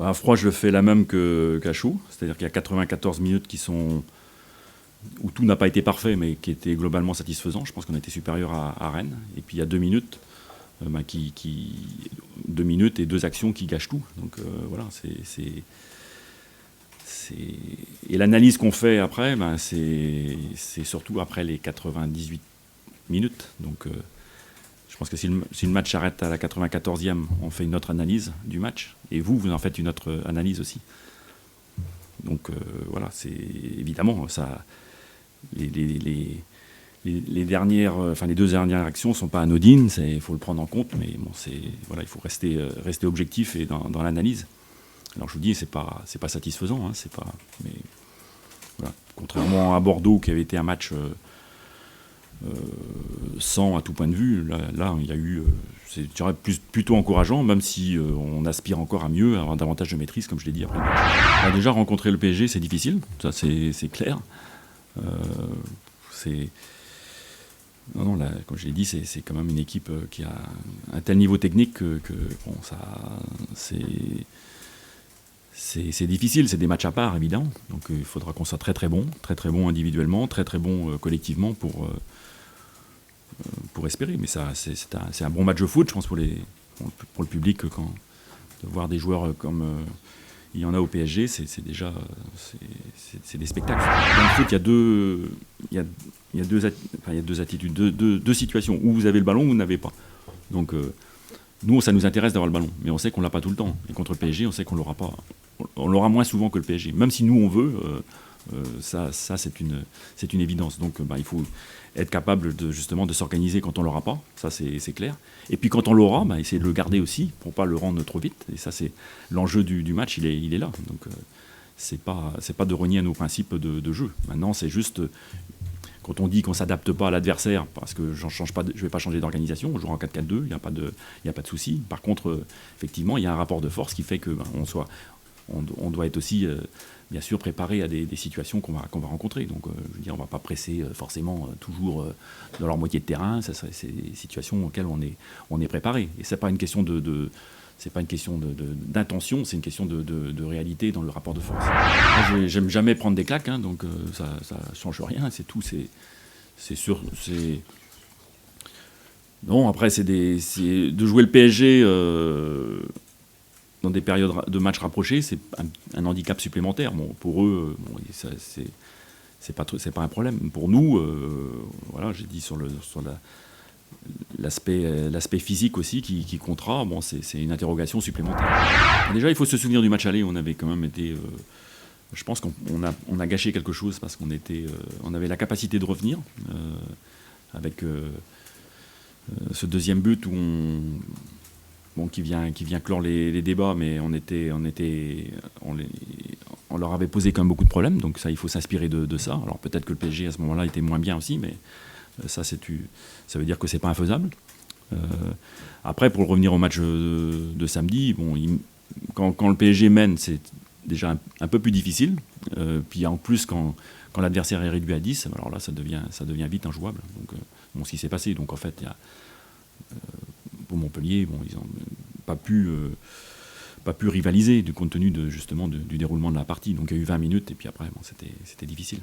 À froid, je le fais la même qu'à chaud. C'est-à-dire qu'il y a 94 minutes où tout n'a pas été parfait, mais qui étaient globalement satisfaisants. Je pense qu'on a été supérieur à Rennes. Et puis il y a 2 minutes, 2 minutes et 2 actions qui gâchent tout. Donc voilà, Et l'analyse qu'on fait après, c'est surtout après les 98 minutes. Donc je pense que si le match s'arrête à la 94e, on fait une autre analyse du match. Et vous en faites une autre analyse aussi. Donc voilà, c'est évidemment ça. Les dernières, les 2 dernières actions ne sont pas anodines, il faut le prendre en compte, mais bon, voilà, il faut rester objectif et dans l'analyse. Alors je vous dis, c'est pas satisfaisant, hein, mais voilà. Contrairement à Bordeaux, qui avait été un match sans à tout point de vue, là il y a eu, c'est plutôt encourageant, même si on aspire encore à mieux, à avoir davantage de maîtrise, comme je l'ai dit après le match. On a déjà rencontré le PSG, c'est difficile, ça c'est clair. Non, là, comme je l'ai dit, c'est quand même une équipe qui a un tel niveau technique que bon, c'est difficile, c'est des matchs à part évidemment. Donc il faudra qu'on soit très très bon individuellement, très très bon collectivement pour espérer. Mais ça, c'est un bon match de foot, je pense, pour le public, de voir des joueurs comme il y en a au PSG, c'est déjà c'est des spectacles. Dans le foot, il y a deux attitudes, deux situations où vous avez le ballon ou vous n'avez pas. Donc nous, ça nous intéresse d'avoir le ballon, mais on sait qu'on l'a pas tout le temps. Et contre le PSG, on sait qu'on l'aura pas. On l'aura moins souvent que le PSG. Même si nous on veut, ça c'est une évidence. Donc il faut être capable justement de s'organiser quand on l'aura pas. Ça c'est clair. Et puis quand on l'aura, essayer de le garder aussi pour pas le rendre trop vite. Et ça c'est l'enjeu du match. Il est là. Donc c'est pas de renier à nos principes de jeu. Maintenant c'est juste quand on dit qu'on s'adapte pas à l'adversaire, parce que je vais pas changer d'organisation, on jouera en 4-4-2, il n'y a pas de souci. Par contre, effectivement, il y a un rapport de force qui fait que on doit être aussi, bien sûr, préparé à des situations qu'on va rencontrer. Donc, je veux dire, on ne va pas presser forcément toujours dans leur moitié de terrain. C'est des situations auxquelles on est préparé. Et c'est pas une question d'intention, c'est une question de réalité dans le rapport de force. Moi, j'aime jamais prendre des claques, hein, donc ça change rien, c'est tout. C'est sûr. Non, après, de jouer le PSG dans des périodes de matchs rapprochés, c'est un handicap supplémentaire. Bon, pour eux, c'est pas un problème. Pour nous, voilà, j'ai dit sur l'aspect physique aussi qui comptera, bon, c'est une interrogation supplémentaire. Déjà, il faut se souvenir du match aller, on avait quand même été... je pense qu'on a gâché quelque chose parce on avait la capacité de revenir avec ce deuxième but qui vient clore les débats, mais on leur avait posé quand même beaucoup de problèmes, donc ça, il faut s'inspirer de ça. Alors peut-être que le PSG à ce moment-là était moins bien aussi, mais ça veut dire que c'est pas infaisable. Après, pour revenir au match de samedi, bon, quand le PSG mène, c'est déjà un peu plus difficile. Puis en plus, quand l'adversaire est réduit à 10, alors là, ça devient vite injouable. Donc, ce qui s'est passé. Donc en fait, pour Montpellier, bon, ils n'ont pas pu rivaliser du compte tenu justement du déroulement de la partie. Donc il y a eu 20 minutes et puis après, bon, c'était difficile.